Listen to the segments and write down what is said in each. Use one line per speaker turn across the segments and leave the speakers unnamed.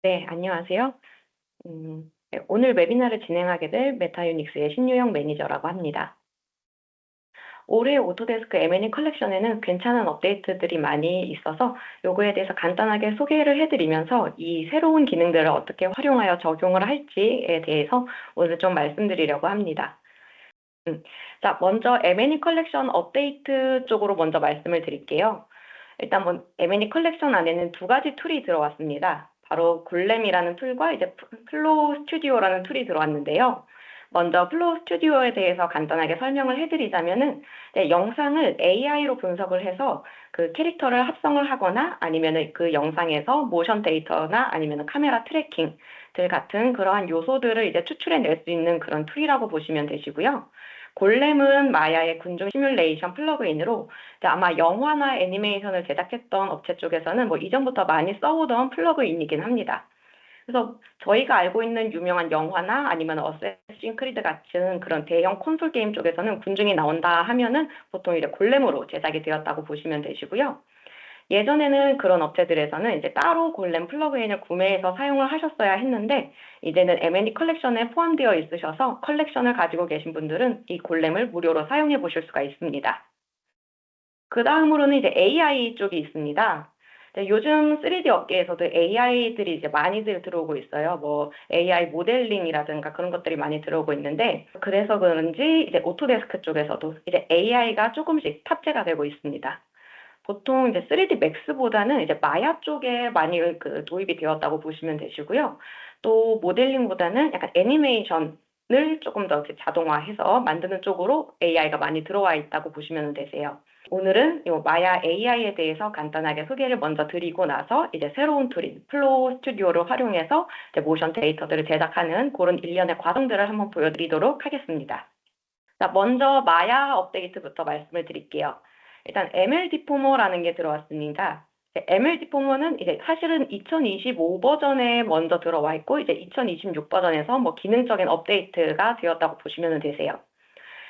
네, 안녕하세요. 네, 오늘 웨비나를 진행하게 될 메타유닉스의 신유영 매니저라고 합니다. 올해 오토데스크 M&E 컬렉션에는 괜찮은 업데이트들이 많이 있어서 요거에 대해서 간단하게 소개를 해드리면서 이 새로운 기능들을 어떻게 활용하여 적용을 할지에 대해서 오늘 좀 말씀드리려고 합니다. 자, 먼저 M&E 컬렉션 업데이트 쪽으로 먼저 말씀을 드릴게요. 일단 M&E 컬렉션 안에는 두 가지 툴이 들어왔습니다. 바로 글램이라는 툴과 이제 플로우 스튜디오라는 툴이 들어왔는데요. 먼저 플로우 스튜디오에 대해서 간단하게 설명을 해드리자면은 영상을 AI로 분석을 해서 그 캐릭터를 합성을 하거나 아니면은 그 영상에서 모션 데이터나 아니면은 카메라 트래킹들 같은 그러한 요소들을 이제 추출해낼 수 있는 그런 툴이라고 보시면 되시고요. 골렘은 마야의 군중 시뮬레이션 플러그인으로 아마 영화나 애니메이션을 제작했던 업체 쪽에서는 뭐 이전부터 많이 써오던 플러그인이긴 합니다. 그래서 저희가 알고 있는 유명한 영화나 아니면 어쌔신 크리드 같은 그런 대형 콘솔 게임 쪽에서는 군중이 나온다 하면은 보통 이제 골렘으로 제작이 되었다고 보시면 되시고요. 예전에는 그런 업체들에서는 이제 따로 골렘 플러그인을 구매해서 사용을 하셨어야 했는데 이제는 M&E 컬렉션에 포함되어 있으셔서 컬렉션을 가지고 계신 분들은 이 골렘을 무료로 사용해 보실 수가 있습니다. 그 다음으로는 이제 AI 쪽이 있습니다. 요즘 3D 업계에서도 AI들이 이제 많이들 들어오고 있어요. 뭐 AI 모델링이라든가 그런 것들이 많이 들어오고 있는데 그래서 그런지 이제 오토데스크 쪽에서도 이제 AI가 조금씩 탑재가 되고 있습니다. 보통 이제 3D 맥스보다는 이제 마야 쪽에 많이 그 도입이 되었다고 보시면 되시고요. 또 모델링보다는 약간 애니메이션을 조금 더 자동화해서 만드는 쪽으로 AI가 많이 들어와 있다고 보시면 되세요. 오늘은 이 마야 AI에 대해서 간단하게 소개를 먼저 드리고 나서 이제 새로운 툴인 플로우 스튜디오를 활용해서 이제 모션 데이터들을 제작하는 그런 일련의 과정들을 한번 보여드리도록 하겠습니다. 자, 먼저 마야 업데이트부터 말씀을 드릴게요. 일단 ML 디포머라는 게 들어왔습니다. ML 디포머는 이제 사실은 2025 버전에 먼저 들어와 있고 이제 2026 버전에서 뭐 기능적인 업데이트가 되었다고 보시면 되세요.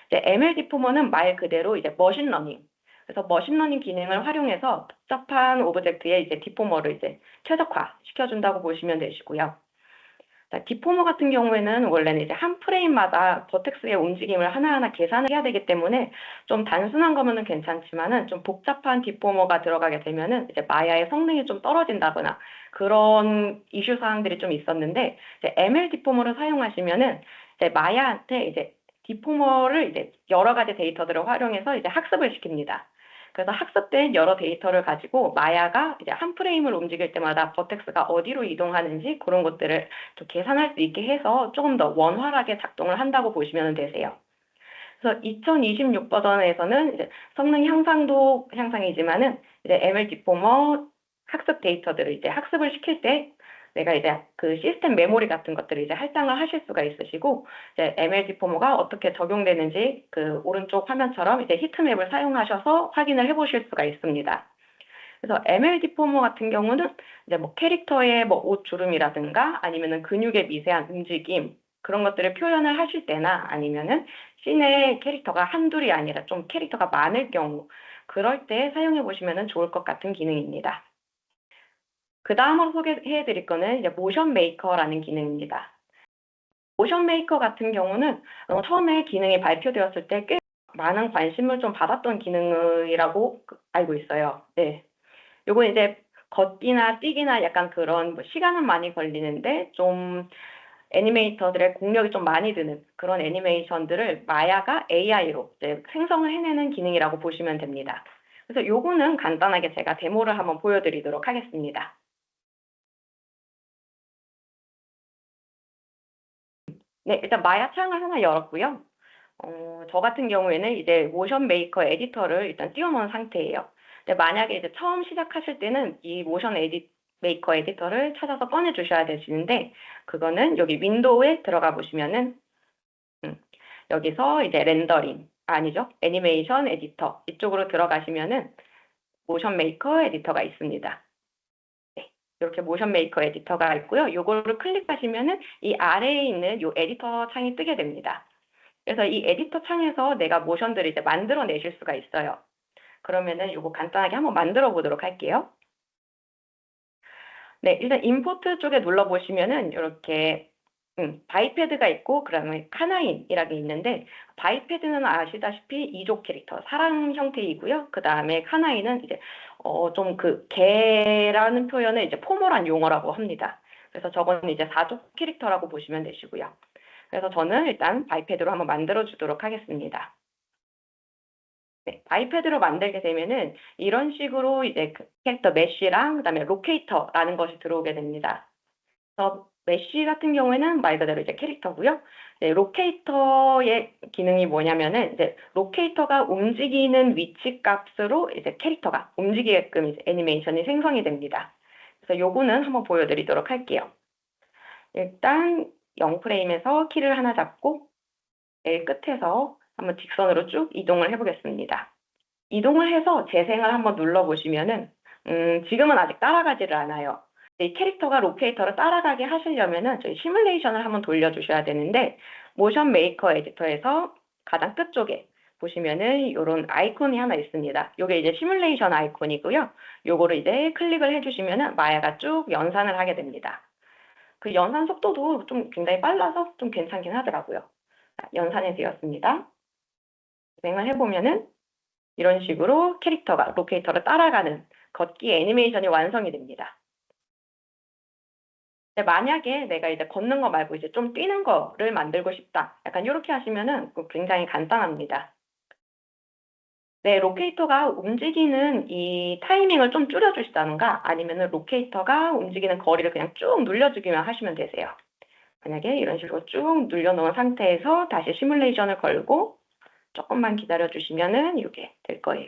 이제 ML 디포머는 말 그대로 이제 머신러닝. 그래서 머신러닝 기능을 활용해서 복잡한 오브젝트에 이제 디포머를 이제 최적화 시켜준다고 보시면 되시고요. 디포머 같은 경우에는 원래는 이제 한 프레임마다 버텍스의 움직임을 하나하나 계산을 해야 되기 때문에 좀 단순한 거면은 괜찮지만은 좀 복잡한 디포머가 들어가게 되면은 이제 마야의 성능이 좀 떨어진다거나 그런 이슈 사항들이 좀 있었는데 이제 ML 디포머를 사용하시면은 이제 마야한테 이제 디포머를 이제 여러 가지 데이터들을 활용해서 이제 학습을 시킵니다. 그래서 학습된 여러 데이터를 가지고 마야가 이제 한 프레임을 움직일 때마다 버텍스가 어디로 이동하는지 그런 것들을 좀 계산할 수 있게 해서 조금 더 원활하게 작동을 한다고 보시면 되세요. 그래서 2026 버전에서는 이제 성능 향상도 향상이지만은 이제 ML 디포머 학습 데이터들을 이제 학습을 시킬 때 내가 이제 그 시스템 메모리 같은 것들을 이제 할당을 하실 수가 있으시고 이제 ML 디포머가 어떻게 적용되는지 그 오른쪽 화면처럼 이제 히트맵을 사용하셔서 확인을 해보실 수가 있습니다. 그래서 ML 디포머 같은 경우는 이제 뭐 캐릭터의 뭐 옷 주름이라든가 아니면은 근육의 미세한 움직임 그런 것들을 표현을 하실 때나 아니면은 씬의 캐릭터가 한둘이 아니라 좀 캐릭터가 많을 경우 그럴 때 사용해 보시면 좋을 것 같은 기능입니다. 그 다음으로 소개해 드릴 거는 이제 모션 메이커라는 기능입니다. 모션 메이커 같은 경우는 처음에 기능이 발표되었을 때 꽤 많은 관심을 좀 받았던 기능이라고 알고 있어요. 네. 요건 이제 걷기나 뛰기나 약간 그런 뭐 시간은 많이 걸리는데 좀 애니메이터들의 공력이 좀 많이 드는 그런 애니메이션들을 마야가 AI로 이제 생성을 해내는 기능이라고 보시면 됩니다. 그래서 요거는 간단하게 제가 데모를 한번 보여드리도록 하겠습니다. 네, 일단 마야 창을 하나 열었고요. 저 같은 경우에는 이제 모션 메이커 에디터를 일단 띄워놓은 상태예요. 근데 만약에 이제 처음 시작하실 때는 이 모션 메이커 에디터를 찾아서 꺼내 주셔야 되시는데, 그거는 여기 윈도우에 들어가 보시면은, 여기서 이제 렌더링, 아니죠. 애니메이션 에디터, 이쪽으로 들어가시면은 모션 메이커 에디터가 있습니다. 네. 이렇게 모션 메이커 에디터가 있고요. 요거를 클릭하시면은 이 아래에 있는 요 에디터 창이 뜨게 됩니다. 그래서 이 에디터 창에서 내가 모션들을 이제 만들어 내실 수가 있어요. 그러면은 요거 간단하게 한번 만들어 보도록 할게요. 네, 일단 임포트 쪽에 눌러보시면은 이렇게 바이패드가 있고 그다음에 카나인이라게 있는데 바이패드는 아시다시피 이족 캐릭터 사람 형태이고요. 그다음에 카나인은 이제 좀 그 개라는 표현을 이제 포멀한 용어라고 합니다. 그래서 저거는 이제 사족 캐릭터라고 보시면 되시고요. 그래서 저는 일단 바이패드로 한번 만들어 주도록 하겠습니다. 네, 아이패드로 만들게 되면은 이런 식으로 이제 그 캐릭터 메쉬랑 그다음에 로케이터라는 것이 들어오게 됩니다. 그래서 메쉬 같은 경우에는 말 그대로 이제 캐릭터고요. 네, 로케이터의 기능이 뭐냐면은 이제 로케이터가 움직이는 위치 값으로 이제 캐릭터가 움직이게끔 이제 애니메이션이 생성이 됩니다. 그래서 요거는 한번 보여드리도록 할게요. 일단 0프레임에서 키를 하나 잡고 제일 끝에서 한번 직선으로 쭉 이동을 해보겠습니다. 이동을 해서 재생을 한번 눌러보시면은 지금은 아직 따라가지를 않아요. 이 캐릭터가 로케이터를 따라가게 하시려면은 저희 시뮬레이션을 한번 돌려주셔야 되는데 모션 메이커 에디터에서 가장 끝쪽에 보시면은 이런 아이콘이 하나 있습니다. 이게 이제 시뮬레이션 아이콘이고요. 요거를 이제 클릭을 해주시면은 마야가 쭉 연산을 하게 됩니다. 그 연산 속도도 좀 굉장히 빨라서 좀 괜찮긴 하더라고요. 자, 연산이 되었습니다. 진행을 해보면은 이런 식으로 캐릭터가 로케이터를 따라가는 걷기 애니메이션이 완성이 됩니다. 근데 만약에 내가 이제 걷는 거 말고 이제 좀 뛰는 거를 만들고 싶다. 약간 이렇게 하시면은 굉장히 간단합니다. 네, 로케이터가 움직이는 이 타이밍을 좀 줄여주시다는가 아니면은 로케이터가 움직이는 거리를 그냥 쭉 눌려주기만 하시면 되세요. 만약에 이런 식으로 쭉 눌려놓은 상태에서 다시 시뮬레이션을 걸고 조금만 기다려주시면은 이렇게 될 거예요.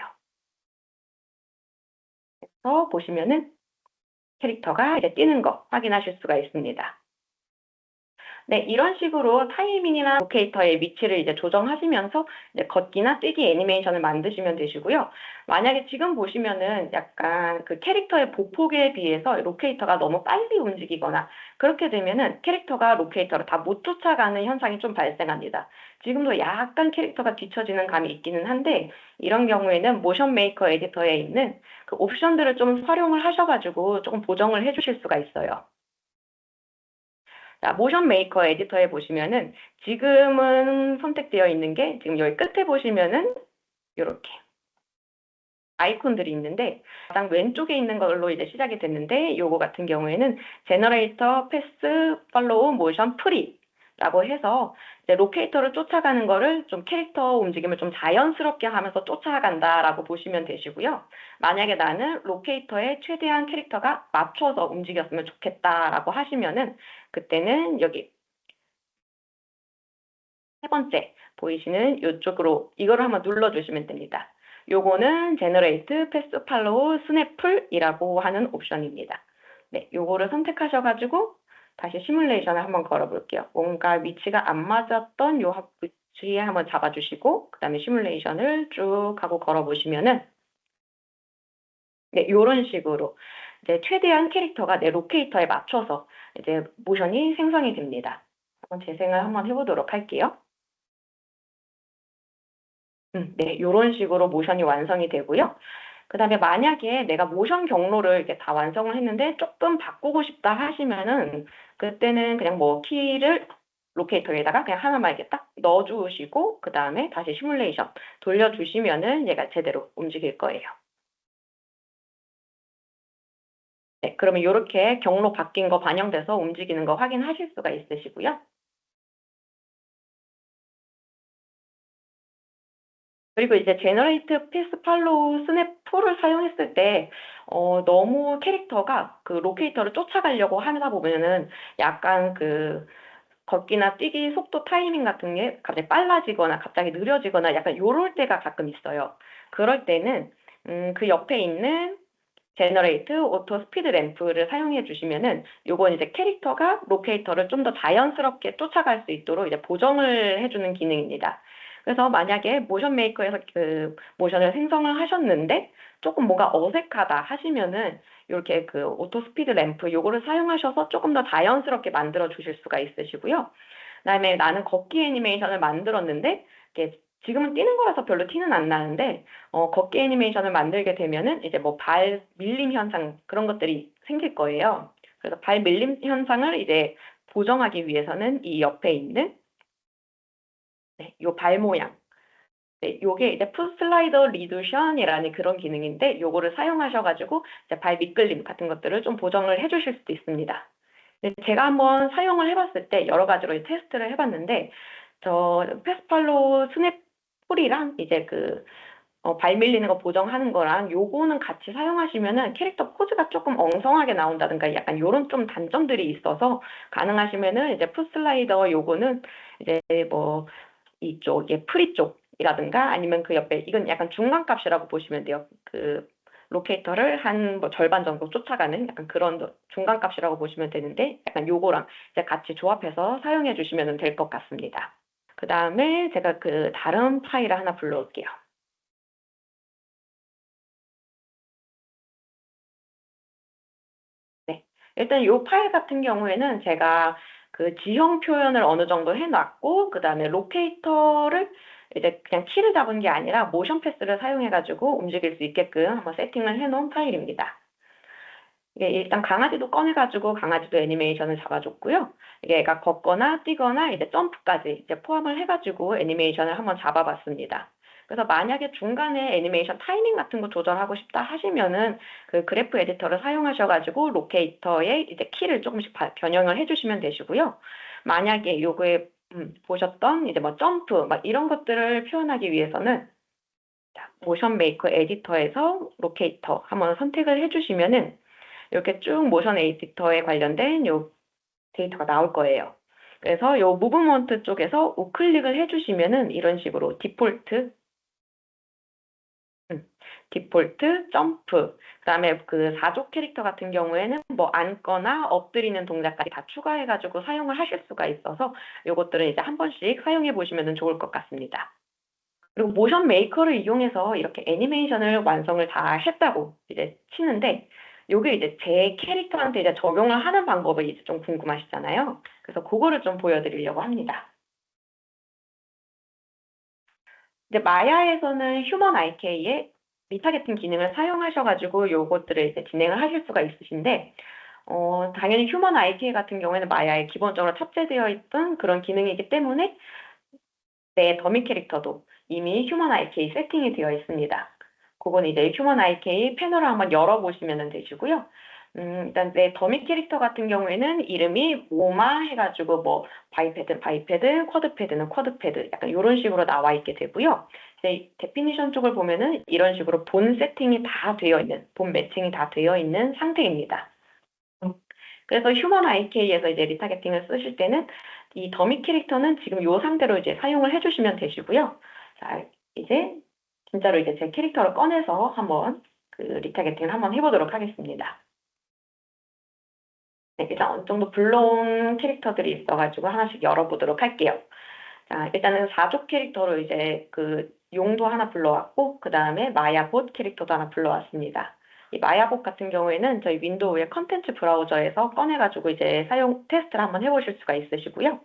그래서 보시면은 캐릭터가 이제 뛰는 거 확인하실 수가 있습니다. 네, 이런 식으로 타이밍이나 로케이터의 위치를 이제 조정하시면서 이제 걷기나 뛰기 애니메이션을 만드시면 되시고요. 만약에 지금 보시면은 약간 그 캐릭터의 보폭에 비해서 로케이터가 너무 빨리 움직이거나 그렇게 되면은 캐릭터가 로케이터를 다 못 쫓아가는 현상이 좀 발생합니다. 지금도 약간 캐릭터가 뒤처지는 감이 있기는 한데 이런 경우에는 모션 메이커 에디터에 있는 그 옵션들을 좀 활용을 하셔가지고 조금 보정을 해주실 수가 있어요. 자, 모션 메이커 에디터에 보시면은 지금은 선택되어 있는 게 지금 여기 끝에 보시면은 이렇게 아이콘들이 있는데 가장 왼쪽에 있는 걸로 이제 시작이 됐는데 요거 같은 경우에는 제너레이터 패스 팔로우 모션 프리라고 해서 이제 로케이터를 쫓아가는 거를 좀 캐릭터 움직임을 좀 자연스럽게 하면서 쫓아간다라고 보시면 되시고요. 만약에 나는 로케이터에 최대한 캐릭터가 맞춰서 움직였으면 좋겠다라고 하시면은 그때는 여기 세 번째 보이시는 이쪽으로 이거를 한번 눌러주시면 됩니다. 요거는 Generate Pass Follow Snap이라고 하는 옵션입니다. 네, 요거를 선택하셔가지고 다시 시뮬레이션을 한번 걸어볼게요. 뭔가 위치가 안 맞았던 요 위치에 한번 잡아주시고 그 다음에 시뮬레이션을 쭉 하고 걸어보시면은 네, 요런 식으로 이제 최대한 캐릭터가 내 로케이터에 맞춰서 이제 모션이 생성이 됩니다. 한번 재생을 한번 해보도록 할게요. 네, 요런 식으로 모션이 완성이 되고요. 그 다음에 만약에 내가 모션 경로를 이렇게 다 완성을 했는데 조금 바꾸고 싶다 하시면은 그때는 그냥 뭐 키를 로케이터에다가 그냥 하나만 이렇게 딱 넣어주시고 그 다음에 다시 시뮬레이션 돌려주시면은 얘가 제대로 움직일 거예요. 네, 그러면 이렇게 경로 바뀐 거 반영돼서 움직이는 거 확인하실 수가 있으시고요. 그리고 이제 제너레이트 피스 팔로우 스냅 툴을 사용했을 때 너무 캐릭터가 그 로케이터를 쫓아가려고 하다 보면은 약간 그 걷기나 뛰기 속도 타이밍 같은 게 갑자기 빨라지거나 갑자기 느려지거나 약간 요럴 때가 가끔 있어요. 그럴 때는 그 옆에 있는 제너레이트 오토 스피드 램프를 사용해 주시면은 요건 이제 캐릭터가 로케이터를 좀 더 자연스럽게 쫓아갈 수 있도록 이제 보정을 해주는 기능입니다. 그래서 만약에 모션 메이커에서 그 모션을 생성을 하셨는데 조금 뭔가 어색하다 하시면은 이렇게 그 오토 스피드 램프 요거를 사용하셔서 조금 더 자연스럽게 만들어 주실 수가 있으시고요. 그다음에 나는 걷기 애니메이션을 만들었는데 이게 지금은 뛰는 거라서 별로 티는 안 나는데 걷기 애니메이션을 만들게 되면은 이제 뭐 발 밀림 현상 그런 것들이 생길 거예요. 그래서 발 밀림 현상을 이제 보정하기 위해서는 이 옆에 있는 요 발 모양, 요게 이제 풋 슬라이더 리두션이라는 그런 기능인데 요거를 사용하셔가지고 이제 발 미끌림 같은 것들을 좀 보정을 해주실 수도 있습니다. 제가 한번 사용을 해봤을 때 여러 가지로 테스트를 해봤는데 저 페스팔로 스냅 폴이랑 이제 발 밀리는 거 보정하는 거랑 요거는 같이 사용하시면은 캐릭터 포즈가 조금 엉성하게 나온다든가 약간 요런 좀 단점들이 있어서 가능하시면은 이제 풋 슬라이더 요거는 이제 뭐 이쪽, 프리 쪽이라든가 아니면 그 옆에 이건 약간 중간값이라고 보시면 돼요. 로케이터를 한 뭐 절반 정도 쫓아가는 약간 그런 중간값이라고 보시면 되는데 약간 요거랑 이제 같이 조합해서 사용해 주시면 될 것 같습니다. 그 다음에 제가 다른 파일을 하나 불러올게요. 네. 일단 이 파일 같은 경우에는 제가 지형 표현을 어느 정도 해놨고, 그 다음에 로케이터를 이제 그냥 키를 잡은 게 아니라 모션 패스를 사용해가지고 움직일 수 있게끔 한번 세팅을 해놓은 파일입니다. 이게 일단 강아지도 꺼내가지고 강아지도 애니메이션을 잡아줬고요. 이게 얘가 걷거나 뛰거나 이제 점프까지 이제 포함을 해가지고 애니메이션을 한번 잡아봤습니다. 그래서 만약에 중간에 애니메이션 타이밍 같은 거 조절하고 싶다 하시면은 그래프 에디터를 사용하셔가지고 로케이터에 이제 키를 조금씩 변형을 해주시면 되시고요. 만약에 요거에 보셨던 이제 뭐 점프 막 이런 것들을 표현하기 위해서는 모션 메이커 에디터에서 로케이터 한번 선택을 해주시면은 이렇게 쭉 모션 에디터에 관련된 요 데이터가 나올 거예요. 그래서 요 무브먼트 쪽에서 우클릭을 해주시면은 이런 식으로 디폴트, 점프, 그다음에 4족 캐릭터 같은 경우에는 뭐 앉거나 엎드리는 동작까지 다 추가해가지고 사용을 하실 수가 있어서 요것들은 이제 한 번씩 사용해 보시면 좋을 것 같습니다. 그리고 모션 메이커를 이용해서 이렇게 애니메이션을 완성을 다 했다고 이제 치는데 요게 이제 제 캐릭터한테 이제 적용을 하는 방법이 이제 좀 궁금하시잖아요. 그래서 그거를 좀 보여드리려고 합니다. 이제 마야에서는 휴먼 IK의 리타겟팅 기능을 사용하셔가지고 요것들을 이제 진행을 하실 수가 있으신데, 당연히 휴먼 IK 같은 경우에는 마야에 기본적으로 탑재되어 있던 그런 기능이기 때문에 내 더미 캐릭터도 이미 휴먼 IK 세팅이 되어 있습니다. 그건 이제 휴먼 IK 패널을 한번 열어보시면 되시고요. 일단 내 더미 캐릭터 같은 경우에는 이름이 모마 해가지고 뭐 바이패드, 쿼드패드는 쿼드패드 약간 이런 식으로 나와 있게 되고요. 이제 데피니션 쪽을 보면은 이런 식으로 본 세팅이 다 되어 있는, 본 매칭이 다 되어 있는 상태입니다. 그래서 휴먼 IK에서 이제 리타겟팅을 쓰실 때는 이 더미 캐릭터는 지금 이 상태로 이제 사용을 해주시면 되시고요. 자, 이제 진짜로 이제 제 캐릭터를 꺼내서 한번 리타겟팅을 한번 해보도록 하겠습니다. 네, 일단 어느 정도 불러온 캐릭터들이 있어가지고 하나씩 열어보도록 할게요. 자, 일단은 4족 캐릭터로 이제 용도 하나 불러왔고, 그 다음에 마야봇 캐릭터도 하나 불러왔습니다. 이 마야봇 같은 경우에는 저희 윈도우의 컨텐츠 브라우저에서 꺼내가지고 이제 사용 테스트를 한번 해보실 수가 있으시고요.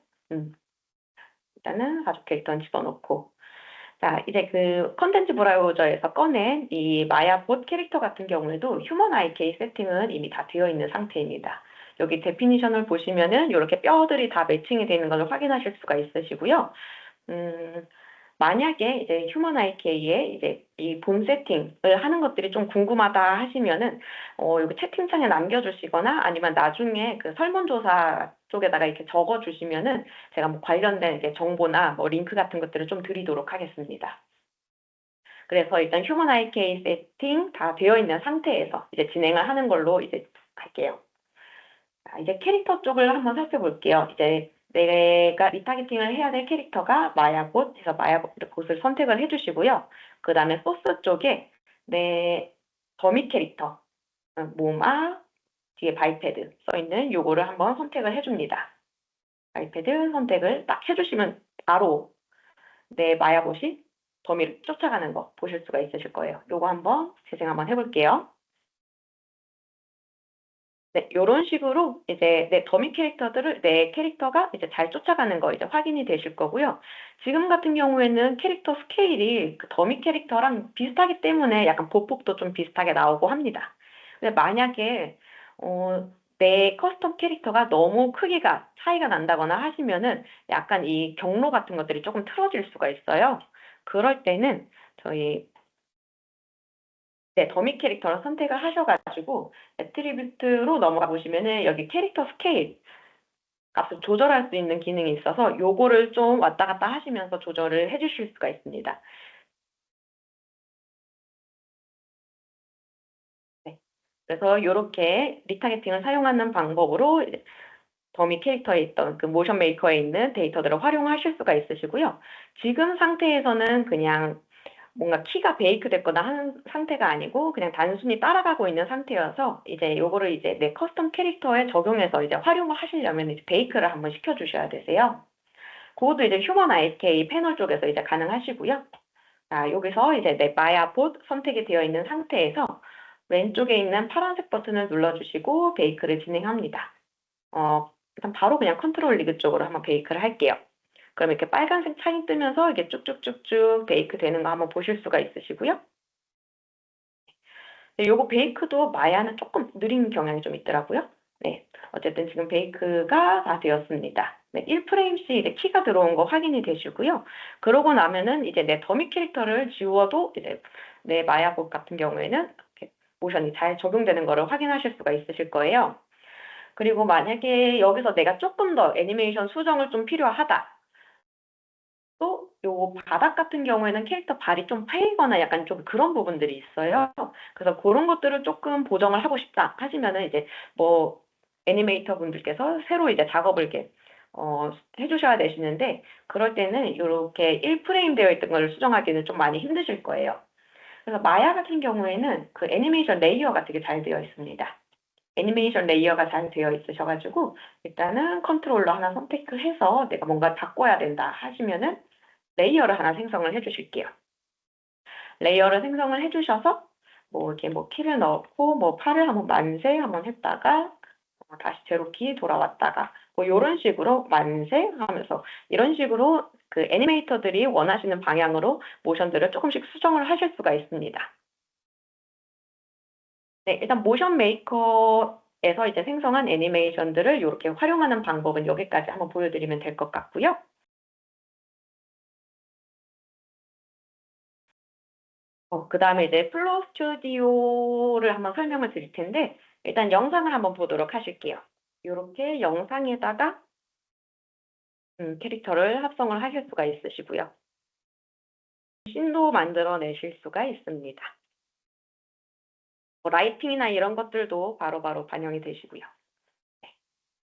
일단은 4족 캐릭터는 집어넣고. 자, 이제 컨텐츠 브라우저에서 꺼낸 이 마야봇 캐릭터 같은 경우에도 휴먼 IK 세팅은 이미 다 되어 있는 상태입니다. 여기 데피니션을 보시면은 이렇게 뼈들이 다 매칭이 되는 것을 확인하실 수가 있으시고요. 만약에 이제 휴먼 IK의 이제 이 본 세팅을 하는 것들이 좀 궁금하다 하시면은 여기 채팅창에 남겨주시거나 아니면 나중에 설문조사 쪽에다가 이렇게 적어주시면은 제가 뭐 관련된 이제 정보나 뭐 링크 같은 것들을 좀 드리도록 하겠습니다. 그래서 일단 휴먼 IK 세팅 다 되어 있는 상태에서 이제 진행을 하는 걸로 이제 할게요. 자, 이제 캐릭터 쪽을 한번 살펴볼게요. 이제 내가 리타겟팅을 해야 될 캐릭터가 마야봇 해서 마야봇을 선택을 해주시고요. 그 다음에 소스 쪽에 내 더미 캐릭터 모마 뒤에 바이패드 써있는 요거를 한번 선택을 해줍니다. 바이패드 선택을 딱 해주시면 바로 내 마야봇이 더미를 쫓아가는 거 보실 수가 있으실 거예요. 요거 한번 재생 한번 해볼게요. 네, 이런 식으로 이제 내 더미 캐릭터들을 내 캐릭터가 이제 잘 쫓아가는 거 이제 확인이 되실 거고요. 지금 같은 경우에는 캐릭터 스케일이 더미 캐릭터랑 비슷하기 때문에 약간 보폭도 좀 비슷하게 나오고 합니다. 근데 만약에 내 커스텀 캐릭터가 너무 크기가 차이가 난다거나 하시면은 약간 이 경로 같은 것들이 조금 틀어질 수가 있어요. 그럴 때는 저희 더미 캐릭터를 선택을 하셔가지고 애트리뷰트로 넘어가 보시면은 여기 캐릭터 스케일 값을 조절할 수 있는 기능이 있어서 요거를 좀 왔다 갔다 하시면서 조절을 해주실 수가 있습니다. 네. 그래서 이렇게 리타겟팅을 사용하는 방법으로 이제 더미 캐릭터에 있던 그 모션 메이커에 있는 데이터들을 활용하실 수가 있으시고요. 지금 상태에서는 그냥 뭔가 키가 베이크 됐거나 하는 상태가 아니고 그냥 단순히 따라가고 있는 상태여서 이제 요거를 이제 내 커스텀 캐릭터에 적용해서 이제 활용을 하시려면 이제 베이크를 한번 시켜주셔야 되세요. 그것도 이제 휴먼 IK 패널 쪽에서 이제 가능하시고요. 자, 여기서 이제 내 마야봇 선택이 되어 있는 상태에서 왼쪽에 있는 파란색 버튼을 눌러주시고 베이크를 진행합니다. 일단 바로 그냥 컨트롤 리그 쪽으로 한번 베이크를 할게요. 그럼 이렇게 빨간색 창이 뜨면서 이게 쭉쭉쭉쭉 베이크 되는 거 한번 보실 수가 있으시고요. 네, 요거 베이크도 마야는 조금 느린 경향이 좀 있더라고요. 네, 어쨌든 지금 베이크가 다 되었습니다. 네, 1프레임씩 이제 키가 들어온 거 확인이 되시고요. 그러고 나면은 이제 내 더미 캐릭터를 지워도 이제 내 마야봇 같은 경우에는 이렇게 모션이 잘 적용되는 거를 확인하실 수가 있으실 거예요. 그리고 만약에 여기서 내가 조금 더 애니메이션 수정을 좀 필요하다. 또 요 바닥 같은 경우에는 캐릭터 발이 좀 파이거나 약간 좀 그런 부분들이 있어요. 그래서 그런 것들을 조금 보정을 하고 싶다 하시면은 이제 뭐 애니메이터 분들께서 새로 이제 작업을 이렇게 해주셔야 되시는데 그럴 때는 이렇게 1프레임 되어 있던 걸 수정하기는 좀 많이 힘드실 거예요. 그래서 마야 같은 경우에는 그 애니메이션 레이어가 되게 잘 되어 있습니다. 애니메이션 레이어가 잘 되어 있으셔가지고 일단은 컨트롤러 하나 선택해서 내가 뭔가 바꿔야 된다 하시면은 레이어를 하나 생성을 해주실게요. 레이어를 생성을 해주셔서 뭐 이렇게 뭐 키를 넣고 뭐 팔을 한번 만세 한번 했다가 다시 제로키 돌아왔다가 뭐 이런 식으로 만세 하면서 이런 식으로 그 애니메이터들이 원하시는 방향으로 모션들을 조금씩 수정을 하실 수가 있습니다. 네, 일단 모션 메이커에서 이제 생성한 애니메이션들을 이렇게 활용하는 방법은 여기까지 한번 보여드리면 될 것 같고요. 그 다음에 이제 플로우 스튜디오를 한번 설명을 드릴 텐데, 일단 영상을 한번 보도록 하실게요. 이렇게 영상에다가 캐릭터를 합성을 하실 수가 있으시고요. 씬도 만들어내실 수가 있습니다. 라이팅이나 이런 것들도 바로바로 반영이 되시고요.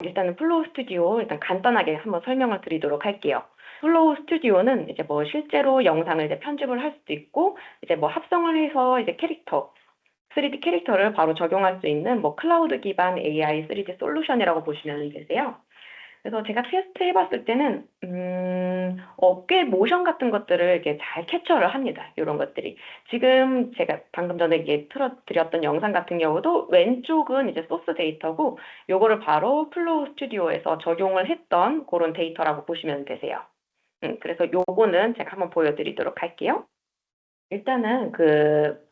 일단은 플로우 스튜디오 일단 간단하게 한번 설명을 드리도록 할게요. 플로우 스튜디오는 이제 뭐 실제로 영상을 이제 편집을 할 수도 있고, 이제 뭐 합성을 해서 이제 캐릭터, 3D 캐릭터를 바로 적용할 수 있는 뭐 클라우드 기반 AI 3D 솔루션이라고 보시면 되세요. 그래서 제가 테스트 해봤을 때는 꽤 모션 같은 것들을 이렇게 잘 캡처를 합니다. 이런 것들이. 지금 제가 방금 전에 이게 틀어드렸던 영상 같은 경우도 왼쪽은 이제 소스 데이터고 요거를 바로 플로우 스튜디오에서 적용을 했던 그런 데이터라고 보시면 되세요. 그래서 요거는 제가 한번 보여드리도록 할게요. 일단은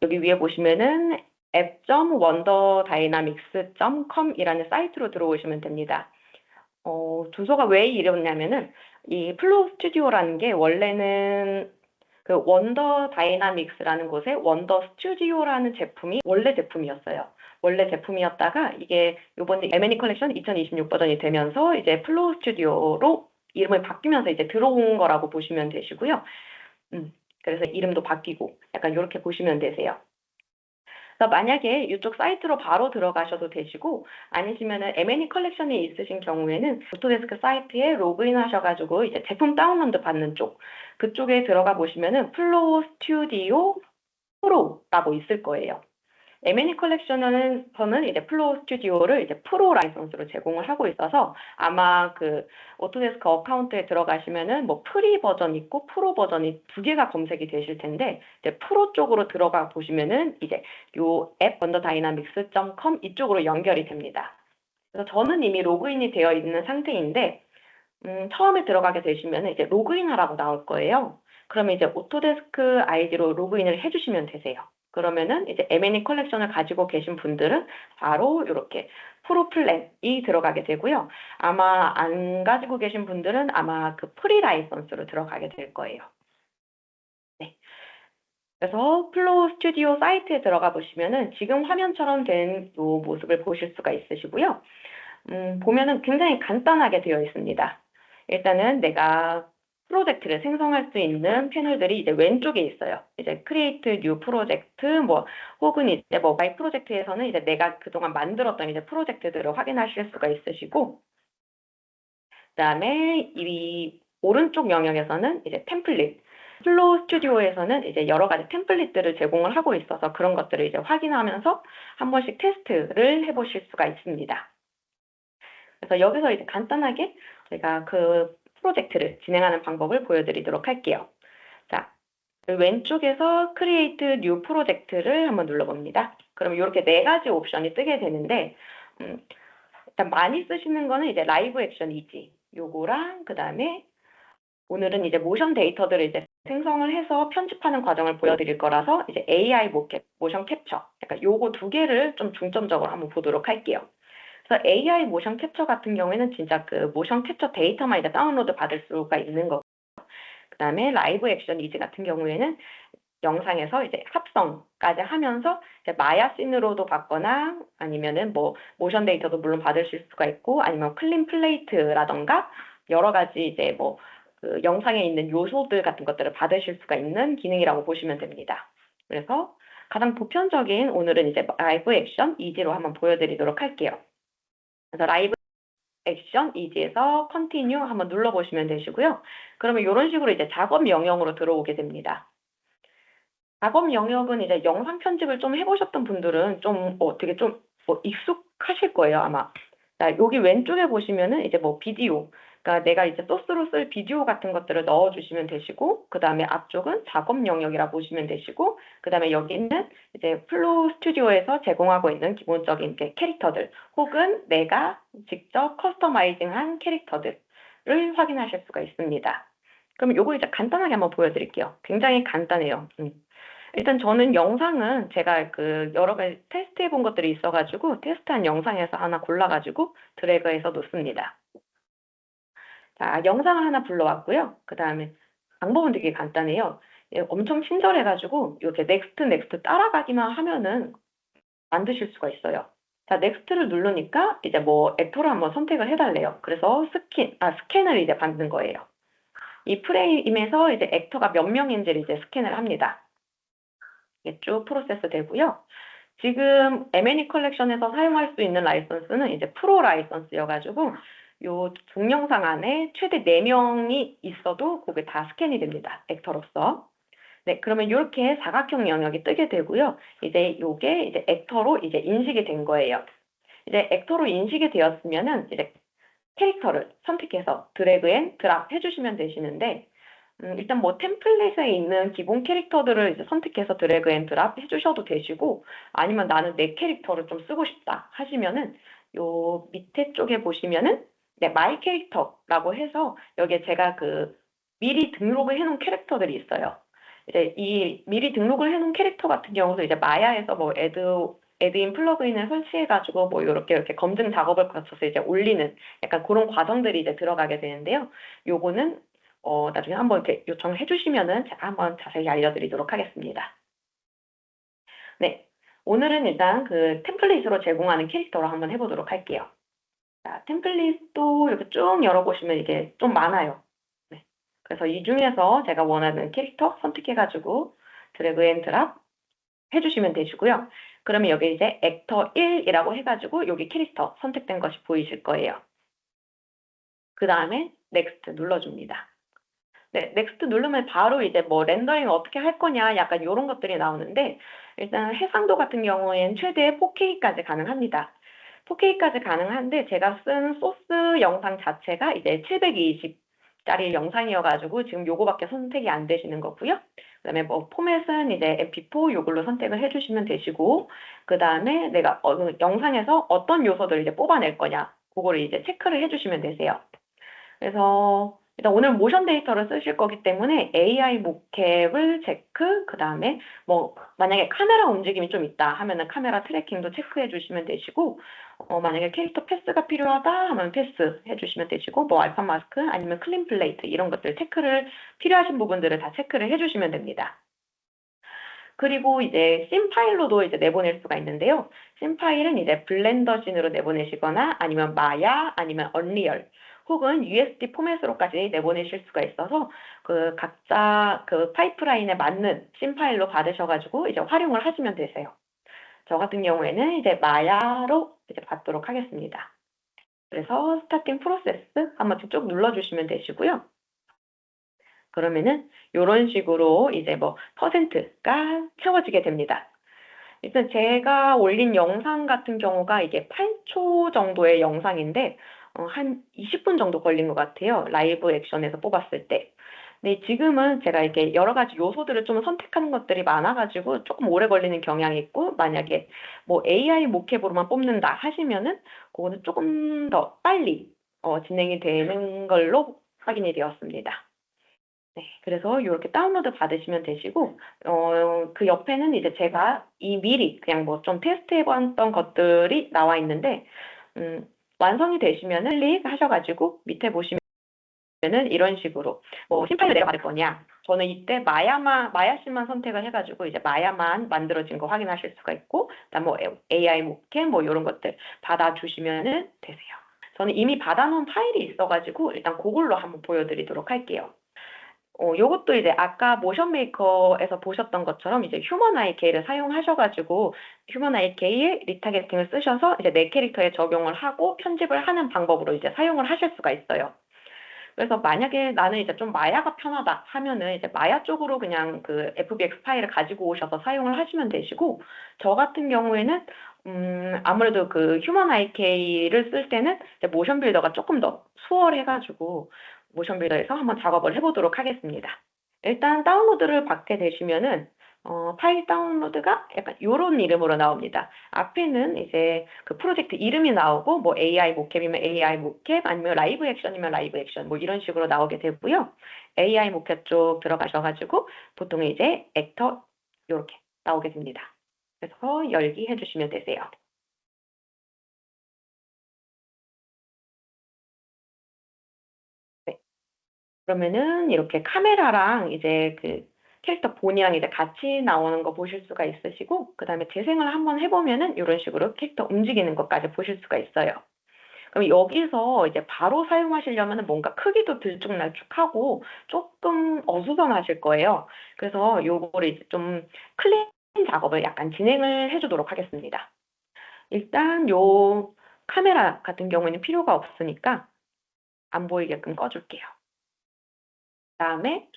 여기 위에 보시면은 app.wonderdynamics.com이라는 사이트로 들어오시면 됩니다. 주소가 왜 이러냐면은 이 플로우 스튜디오라는 게 원래는 그 원더 다이나믹스라는 곳에 원더 스튜디오라는 제품이 원래 제품이었어요. 원래 제품이었다가 이게 요번에 M&E 컬렉션 2026 버전이 되면서 이제 플로우 스튜디오로 이름을 바뀌면서 이제 들어온 거라고 보시면 되시고요. 그래서 이름도 바뀌고 약간 이렇게 보시면 되세요. 그래서 만약에 이쪽 사이트로 바로 들어가셔도 되시고 아니시면은 M&E 컬렉션이 있으신 경우에는 오토데스크 사이트에 로그인 하셔가지고 이제 제품 다운로드 받는 쪽 그쪽에 들어가 보시면은 플로우 스튜디오 프로라고 있을 거예요. M&E 컬렉션에서는 이제 플로우 스튜디오를 이제 프로 라이선스로 제공을 하고 있어서 아마 그 오토데스크 어카운트에 들어가시면은 뭐 프리 버전 있고 프로 버전이 두 개가 검색이 되실 텐데 이제 프로 쪽으로 들어가 보시면은 이제 요 앱 wonderDynamics.com 이쪽으로 연결이 됩니다. 그래서 저는 이미 로그인이 되어 있는 상태인데 처음에 들어가게 되시면 이제 로그인 하라고 나올 거예요. 그러면 이제 오토데스크 아이디로 로그인을 해주시면 되세요. 그러면은 이제 M&E 컬렉션을 가지고 계신 분들은 바로 이렇게 프로 플랜이 들어가게 되고요. 아마 안 가지고 계신 분들은 아마 그 프리 라이선스로 들어가게 될 거예요. 네. 그래서 플로우 스튜디오 사이트에 들어가 보시면은 지금 화면처럼 된 요 모습을 보실 수가 있으시고요. 보면은 굉장히 간단하게 되어 있습니다. 일단은 내가 프로젝트를 생성할 수 있는 패널들이 이제 왼쪽에 있어요. 이제 Create New Project, 뭐, 혹은 이제 뭐, My Project에서는 이제 내가 그동안 만들었던 이제 프로젝트들을 확인하실 수가 있으시고, 그 다음에 이 오른쪽 영역에서는 이제 템플릿, 플로우 스튜디오에서는 이제 여러 가지 템플릿들을 제공을 하고 있어서 그런 것들을 이제 확인하면서 한 번씩 테스트를 해보실 수가 있습니다. 그래서 여기서 이제 간단하게 제가 그 프로젝트를 진행하는 방법을 보여드리도록 할게요. 자, 왼쪽에서 Create New Project를 한번 눌러봅니다. 그럼 이렇게 네 가지 옵션이 뜨게 되는데, 일단 많이 쓰시는 거는 이제 라이브 액션 이지 요거랑 그 다음에 오늘은 이제 모션 데이터들을 이제 생성을 해서 편집하는 과정을 보여드릴 거라서 이제 AI 모션 캡처, 약간 요거 두 개를 좀 중점적으로 한번 보도록 할게요. 그래서 AI 모션 캡처 같은 경우에는 진짜 그 모션 캡처 데이터만 이제 다운로드 받을 수가 있는 거고, 그 다음에 라이브 액션 이지 같은 경우에는 영상에서 이제 합성까지 하면서 이제 마야 씬으로도 받거나 아니면은 뭐 모션 데이터도 물론 받으실 수가 있고 아니면 클린 플레이트라던가 여러 가지 이제 뭐 그 영상에 있는 요소들 같은 것들을 받으실 수가 있는 기능이라고 보시면 됩니다. 그래서 가장 보편적인 오늘은 이제 라이브 액션 이지로 한번 보여드리도록 할게요. 그래서 라이브 액션 이지에서 컨티뉴 한번 눌러보시면 되시고요. 그러면 이런 식으로 이제 작업 영역으로 들어오게 됩니다. 작업 영역은 이제 영상 편집을 좀 해보셨던 분들은 좀 되게 좀 익숙하실 거예요, 아마. 자, 여기 왼쪽에 보시면은 이제 뭐 비디오, 그러니까 내가 이제 소스로 쓸 비디오 같은 것들을 넣어주시면 되시고, 그 다음에 앞쪽은 작업 영역이라 보시면 되시고, 그 다음에 여기는 이제 플로우 스튜디오에서 제공하고 있는 기본적인 캐릭터들, 혹은 내가 직접 커스터마이징한 캐릭터들을 확인하실 수가 있습니다. 그럼 요거 이제 간단하게 한번 보여드릴게요. 굉장히 간단해요. 일단 저는 영상은 제가 그 여러 가지 테스트해 본 것들이 있어가지고 테스트한 영상에서 하나 골라가지고 드래그해서 놓습니다. 자, 영상을 하나 불러왔고요. 그 다음에 방법은 되게 간단해요. 엄청 친절해가지고 이렇게 넥스트 따라가기만 하면은 만드실 수가 있어요. 자, 넥스트를 누르니까 이제 뭐 액터를 한번 선택을 해달래요. 그래서 스캔을 이제 받는 거예요. 이 프레임에서 이제 액터가 몇 명인지를 이제 스캔을 합니다. 이게 쭉 프로세스 되고요. 지금 M&E 컬렉션에서 사용할 수 있는 라이선스는 이제 프로 라이선스여가지고 요 동영상 안에 최대 4명이 있어도 그게 다 스캔이 됩니다. 액터로서. 네, 그러면 이렇게 사각형 영역이 뜨게 되고요. 이제 요게 이제 액터로 이제 인식이 된 거예요. 이제 액터로 인식이 되었으면은 이제 캐릭터를 선택해서 드래그 앤 드랍 해주시면 되시는데, 일단 뭐 템플릿에 있는 기본 캐릭터들을 이제 선택해서 드래그 앤 드랍 해주셔도 되시고, 아니면 나는 내 캐릭터를 좀 쓰고 싶다 하시면은, 요 밑에 쪽에 보시면은, 네, 마이 캐릭터라고 해서, 여기에 제가 그 미리 등록을 해놓은 캐릭터들이 있어요. 이제 이 미리 등록을 해놓은 캐릭터 같은 경우도 이제 마야에서 뭐 애드인 플러그인을 설치해가지고 뭐 이렇게 검증 작업을 거쳐서 이제 올리는 약간 그런 과정들이 이제 들어가게 되는데요. 요거는 나중에 한번 이렇게 요청해 주시면은 제가 한번 자세히 알려드리도록 하겠습니다. 네. 오늘은 일단 그 템플릿으로 제공하는 캐릭터로 한번 해보도록 할게요. 자, 템플릿도 이렇게 쭉 열어보시면 이게 좀 많아요. 네. 그래서 이 중에서 제가 원하는 캐릭터 선택해가지고 드래그 앤 드랍 해주시면 되시고요. 그러면 여기 이제 액터 1이라고 해가지고 여기 캐릭터 선택된 것이 보이실 거예요. 그 다음에 넥스트 눌러줍니다. 네, 넥스트 누르면 바로 이제 뭐 렌더링 어떻게 할 거냐 약간 이런 것들이 나오는데 일단 해상도 같은 경우엔 최대 4K까지 가능합니다. 4K까지 가능한데 제가 쓴 소스 영상 자체가 이제 720짜리 영상이어가지고 지금 요거밖에 선택이 안 되시는 거고요. 그 다음에 뭐 포맷은 이제 MP4 요걸로 선택을 해주시면 되시고 그 다음에 내가 영상에서 어떤 요소들을 이제 뽑아낼 거냐 그거를 이제 체크를 해주시면 되세요. 그래서 일단 오늘 모션 데이터를 쓰실 거기 때문에 AI 모캡을 체크, 그 다음에 뭐 만약에 카메라 움직임이 좀 있다 하면은 카메라 트래킹도 체크해 주시면 되시고, 만약에 캐릭터 패스가 필요하다 하면 패스 해주시면 되시고, 뭐 알파 마스크 아니면 클린 플레이트 이런 것들 체크를 필요하신 부분들을 다 체크를 해주시면 됩니다. 그리고 이제 씬 파일로도 이제 내보낼 수가 있는데요. 씬 파일은 이제 블렌더 씬으로 내보내시거나 아니면 마야 아니면 언리얼 혹은 USD 포맷으로까지 내보내실 수가 있어서 그 각자 그 파이프라인에 맞는 씬 파일로 받으셔가지고 이제 활용을 하시면 되세요. 저 같은 경우에는 이제 마야로 이제 받도록 하겠습니다. 그래서 스타팅 프로세스 한번 쭉 눌러주시면 되시고요. 그러면은 이런 식으로 이제 뭐 퍼센트가 채워지게 됩니다. 일단 제가 올린 영상 같은 경우가 이게 8초 정도의 영상인데 한 20분 정도 걸린 것 같아요. 라이브 액션에서 뽑았을 때. 근데 지금은 제가 이렇게 여러 가지 요소들을 좀 선택하는 것들이 많아가지고 조금 오래 걸리는 경향이 있고, 만약에 뭐 AI 모캡으로만 뽑는다 하시면은 그거는 조금 더 빨리 진행이 되는 걸로 확인이 되었습니다. 네, 그래서 이렇게 다운로드 받으시면 되시고, 그 옆에는 이제 제가 미리 그냥 뭐 좀 테스트해봤던 것들이 나와 있는데, 완성이 되시면은 클릭하셔가지고 밑에 보시면은 이런 식으로 뭐 심파일을 내가 받을 거냐. 저는 이때 마야씨만 선택을 해가지고 이제 마야만 만들어진 거 확인하실 수가 있고, 그다음 뭐 AI 모캠 뭐 이런 것들 받아주시면은 되세요. 저는 이미 받아놓은 파일이 있어가지고 일단 그걸로 한번 보여드리도록 할게요. 요것도 이제 아까 모션 메이커에서 보셨던 것처럼 이제 휴먼 IK를 사용하셔가지고 휴먼 IK에 리타겟팅을 쓰셔서 이제 내 캐릭터에 적용을 하고 편집을 하는 방법으로 이제 사용을 하실 수가 있어요. 그래서 만약에 나는 이제 좀 마야가 편하다 하면은 이제 마야 쪽으로 그냥 그 FBX 파일을 가지고 오셔서 사용을 하시면 되시고, 저 같은 경우에는 아무래도 그 휴먼 IK를 쓸 때는 이제 모션 빌더가 조금 더 수월해가지고 모션 빌더에서 한번 작업을 해보도록 하겠습니다. 일단 다운로드를 받게 되시면은 파일 다운로드가 약간 요런 이름으로 나옵니다. 앞에는 이제 그 프로젝트 이름이 나오고 뭐 AI 모캡이면 AI 모캡 아니면 라이브 액션이면 라이브 액션 뭐 이런 식으로 나오게 되고요. AI 모캡 쪽 들어가셔가지고 보통 이제 액터 요렇게 나오게 됩니다. 그래서 열기 해주시면 되세요. 네. 그러면은 이렇게 카메라랑 이제 그 캐릭터 본이랑 이제 같이 나오는 거 보실 수가 있으시고, 그 다음에 재생을 한번 해보면은 이런 식으로 캐릭터 움직이는 것까지 보실 수가 있어요. 그럼 여기서 이제 바로 사용하시려면 뭔가 크기도 들쭉날쭉하고 조금 어수선하실 거예요. 그래서 요거를 이제 좀 클린 작업을 약간 진행을 해주도록 하겠습니다. 일단 요 카메라 같은 경우에는 필요가 없으니까 안 보이게끔 꺼줄게요. 그다음에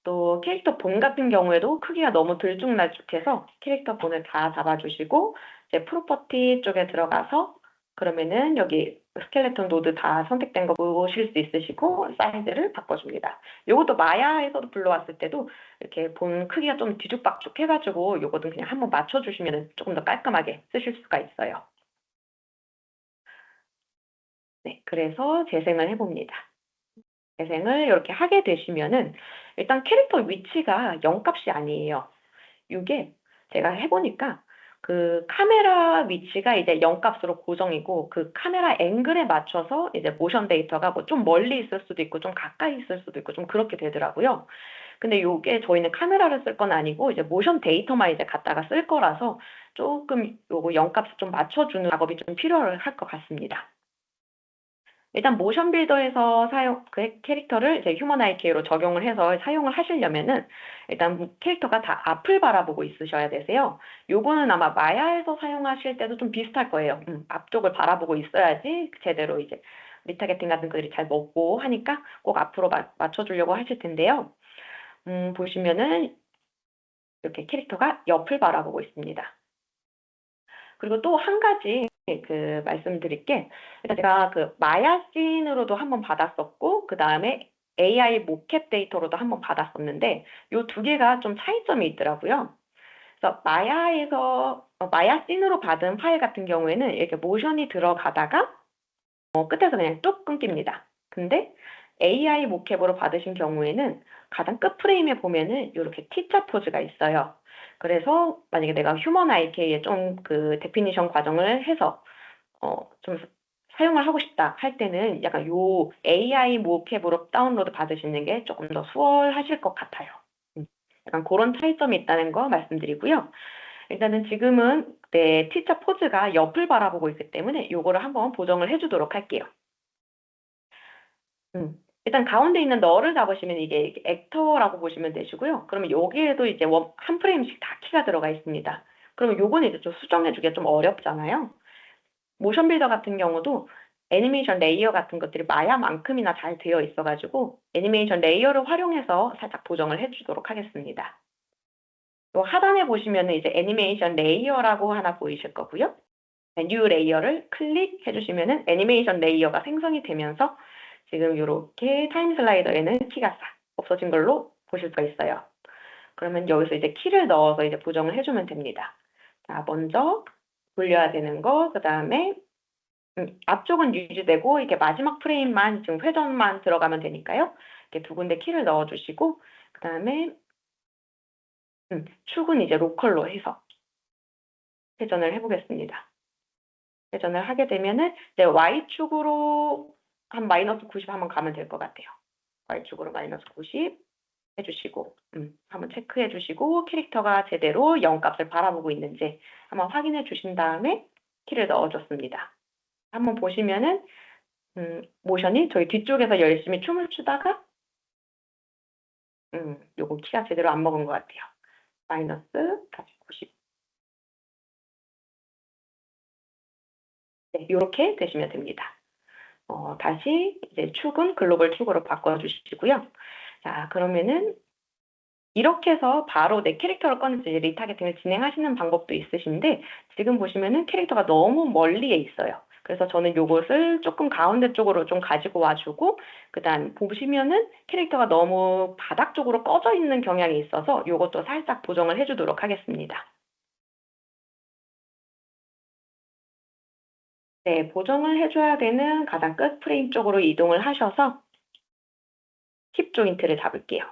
또 캐릭터 본 같은 경우에도 크기가 너무 들쭉날쭉해서 캐릭터 본을 다 잡아주시고 이제 프로퍼티 쪽에 들어가서 그러면은 여기 스켈레톤 노드 다 선택된 거 보실 수 있으시고 사이즈를 바꿔줍니다. 요것도 마야에서도 불러왔을 때도 이렇게 본 크기가 좀 뒤죽박죽 해가지고 요거도 그냥 한번 맞춰주시면 조금 더 깔끔하게 쓰실 수가 있어요. 네, 그래서 재생을 해봅니다. 재생을 이렇게 하게 되시면은 일단 캐릭터 위치가 0값이 아니에요. 이게 제가 해보니까 그 카메라 위치가 이제 0값으로 고정이고 그 카메라 앵글에 맞춰서 이제 모션 데이터가 뭐 좀 멀리 있을 수도 있고 좀 가까이 있을 수도 있고 좀 그렇게 되더라고요. 근데 요게 저희는 카메라를 쓸 건 아니고 이제 모션 데이터만 이제 갖다가 쓸 거라서 조금 요거 0값을 좀 맞춰주는 작업이 좀 필요할 것 같습니다. 일단 모션 빌더에서 그 캐릭터를 이제 휴먼 IK로 적용을 해서 사용을 하시려면은 일단 캐릭터가 다 앞을 바라보고 있으셔야 되세요. 요거는 아마 마야에서 사용하실 때도 좀 비슷할 거예요. 앞쪽을 바라보고 있어야지 제대로 이제 리타겟팅 같은 것들이 잘 먹고 하니까 꼭 앞으로 맞춰주려고 하실 텐데요. 보시면은 이렇게 캐릭터가 옆을 바라보고 있습니다. 그리고 또 한 가지 그 말씀드릴 게 일단 제가 그 마야씬으로도 한번 받았었고 그 다음에 AI 모캡 데이터로도 한번 받았었는데 요 두 개가 좀 차이점이 있더라고요. 그래서 마야씬으로 받은 파일 같은 경우에는 이렇게 모션이 들어가다가 끝에서 그냥 뚝 끊깁니다. 근데 AI 모캡으로 받으신 경우에는 가장 끝 프레임에 보면은 이렇게 T자 포즈가 있어요. 그래서 만약에 내가 휴먼 IK에 좀 그 데피니션 과정을 해서 좀 사용을 하고 싶다 할 때는 약간 요 AI 모캡으로 다운로드 받으시는 게 조금 더 수월하실 것 같아요. 약간 그런 차이점이 있다는 거 말씀드리고요. 일단은 지금은 내 T자 포즈가 옆을 바라보고 있기 때문에 요거를 한번 보정을 해주도록 할게요. 일단 가운데 있는 너를 잡으시면 이게 액터라고 보시면 되시고요. 그러면 여기에도 이제 한 프레임씩 다 키가 들어가 있습니다. 그러면 요거는 이제 좀 수정해주기가 좀 어렵잖아요. 모션 빌더 같은 경우도 애니메이션 레이어 같은 것들이 마야만큼이나 잘 되어 있어가지고 애니메이션 레이어를 활용해서 살짝 보정을 해주도록 하겠습니다. 또 하단에 보시면은 이제 애니메이션 레이어라고 하나 보이실 거고요. 뉴 레이어를 클릭해 주시면은 애니메이션 레이어가 생성이 되면서 지금 이렇게 타임 슬라이더에는 키가 싹 없어진 걸로 보실 수가 있어요. 그러면 여기서 이제 키를 넣어서 이제 보정을 해주면 됩니다. 자, 먼저 돌려야 되는 거, 그 다음에 앞쪽은 유지되고 이렇게 마지막 프레임만 지금 회전만 들어가면 되니까요. 이렇게 두 군데 키를 넣어주시고 그 다음에 축은 이제 로컬로 해서 회전을 해보겠습니다. 회전을 하게 되면은 이제 Y축으로 한 마이너스 90 한번 가면 될 것 같아요. Y축으로 마이너스 90 해주시고 한번 체크해 주시고 캐릭터가 제대로 0값을 바라보고 있는지 한번 확인해 주신 다음에 키를 넣어줬습니다. 한번 보시면은 모션이 저희 뒤쪽에서 열심히 춤을 추다가 요거 키가 제대로 안 먹은 것 같아요. 마이너스 90. 네, 이렇게 되시면 됩니다. 다시 이제 축은 글로벌 축으로 바꿔주시고요. 자, 그러면은 이렇게 해서 바로 내 캐릭터를 꺼내서 이제 리타겟팅을 진행하시는 방법도 있으신데 지금 보시면은 캐릭터가 너무 멀리에 있어요. 그래서 저는 요것을 조금 가운데 쪽으로 좀 가지고 와주고 그다음 보시면은 캐릭터가 너무 바닥 쪽으로 꺼져 있는 경향이 있어서 요것도 살짝 보정을 해주도록 하겠습니다. 네, 보정을 해줘야 되는 가장 끝 프레임 쪽으로 이동을 하셔서 힙 조인트를 잡을게요.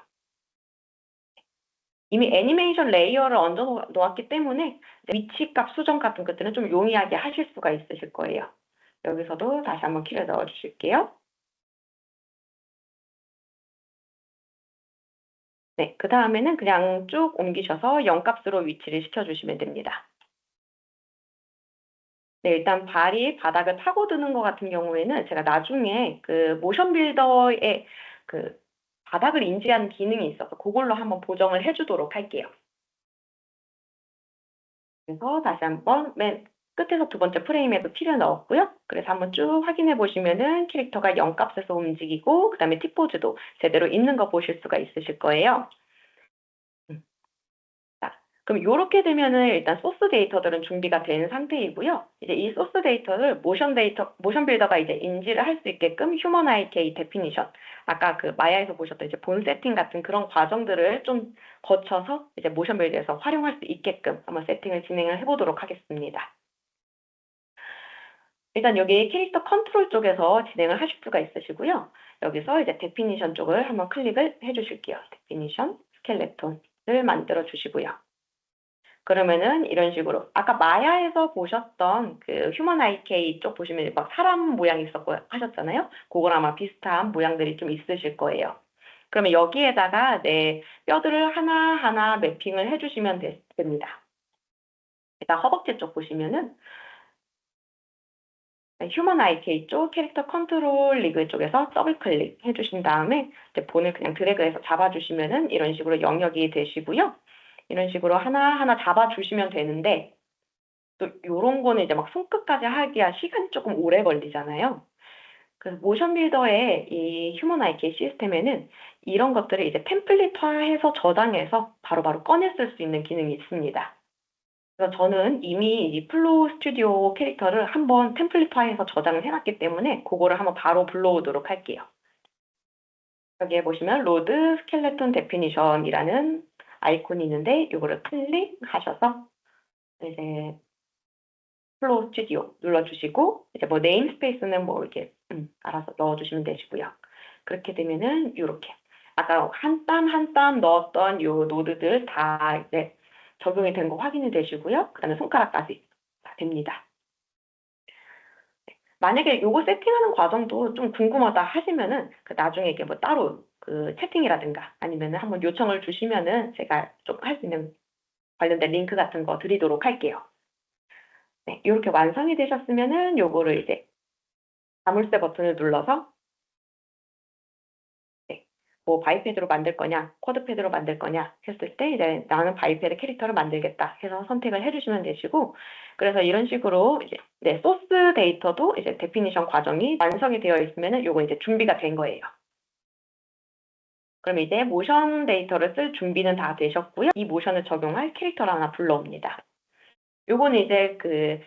이미 애니메이션 레이어를 얹어 놓았기 때문에 위치값 수정 같은 것들은 좀 용이하게 하실 수가 있으실 거예요. 여기서도 다시 한번 키를 넣어 주실게요. 네, 그 다음에는 그냥 쭉 옮기셔서 0값으로 위치를 시켜주시면 됩니다. 네, 일단 발이 바닥을 파고드는 것 같은 경우에는 제가 나중에 그 모션 빌더의 그 바닥을 인지하는 기능이 있어서 그걸로 한번 보정을 해주도록 할게요. 그래서 다시 한번 맨 끝에서 두 번째 프레임에도 T를 넣었고요. 그래서 한번 쭉 확인해 보시면은 캐릭터가 0값에서 움직이고 그 다음에 T포즈도 제대로 있는 거 보실 수가 있으실 거예요. 자, 그럼 이렇게 되면은 일단 소스 데이터들은 준비가 된 상태이고요. 이제 이 소스 데이터를 모션 빌더가 이제 인지를 할 수 있게끔 휴먼 IK 데피니션, 아까 그 마야에서 보셨던 이제 본 세팅 같은 그런 과정들을 좀 거쳐서 이제 모션 빌더에서 활용할 수 있게끔 한번 세팅을 진행을 해보도록 하겠습니다. 일단 여기 캐릭터 컨트롤 쪽에서 진행을 하실 수가 있으시고요. 여기서 이제 데피니션 쪽을 한번 클릭을 해주실게요. 데피니션 스켈레톤을 만들어 주시고요. 그러면은 이런 식으로 아까 마야에서 보셨던 그 휴먼 IK 쪽 보시면 막 사람 모양 있었고 하셨잖아요. 그걸 아마 비슷한 모양들이 좀 있으실 거예요. 그러면 여기에다가 내 뼈들을 하나하나 매핑을 해주시면 됩니다. 일단 허벅지 쪽 보시면은 휴먼 IK 쪽 캐릭터 컨트롤 리그 쪽에서 더블 클릭 해주신 다음에 이제 본을 그냥 드래그해서 잡아주시면은 이런 식으로 영역이 되시고요. 이런 식으로 하나하나 잡아주시면 되는데 또 요런 거는 이제 막 손끝까지 하기가 시간이 조금 오래 걸리잖아요. 그래서 모션 빌더의 이 휴먼 IK 시스템에는 이런 것들을 이제 템플릿화해서 저장해서 바로바로 꺼내 쓸 수 있는 기능이 있습니다. 그래서 저는 이미 이 플로우 스튜디오 캐릭터를 한번 템플릿화해서 저장을 해놨기 때문에 그거를 한번 바로 불러오도록 할게요. 여기에 보시면 로드 스켈레톤 데피니션이라는 아이콘이 있는데 이거를 클릭하셔서 이제 플로우 스튜디오 눌러주시고 이제 뭐 네임스페이스는 뭐 이렇게 알아서 넣어주시면 되시고요. 그렇게 되면은 이렇게 아까 한 땀 한 땀 넣었던 요 노드들 다 이제 적용이 된 거 확인이 되시고요. 그다음에 손가락까지 다 됩니다. 만약에 요거 세팅하는 과정도 좀 궁금하다 하시면은 그 나중에 이게 뭐 따로 그 채팅이라든가 아니면은 한번 요청을 주시면은 제가 좀 할 수 있는 관련된 링크 같은 거 드리도록 할게요. 네, 이렇게 완성이 되셨으면은 요거를 이제 자물쇠 버튼을 눌러서 네, 뭐 바이패드로 만들 거냐, 쿼드패드로 만들 거냐 했을 때 이제 나는 바이패드 캐릭터를 만들겠다 해서 선택을 해주시면 되시고 그래서 이런 식으로 이제 네, 소스 데이터도 이제 데피니션 과정이 완성이 되어 있으면은 요거 이제 준비가 된 거예요. 그럼 이제 모션 데이터를 쓸 준비는 다 되셨고요. 이 모션을 적용할 캐릭터를 하나 불러옵니다. 요거는 이제 그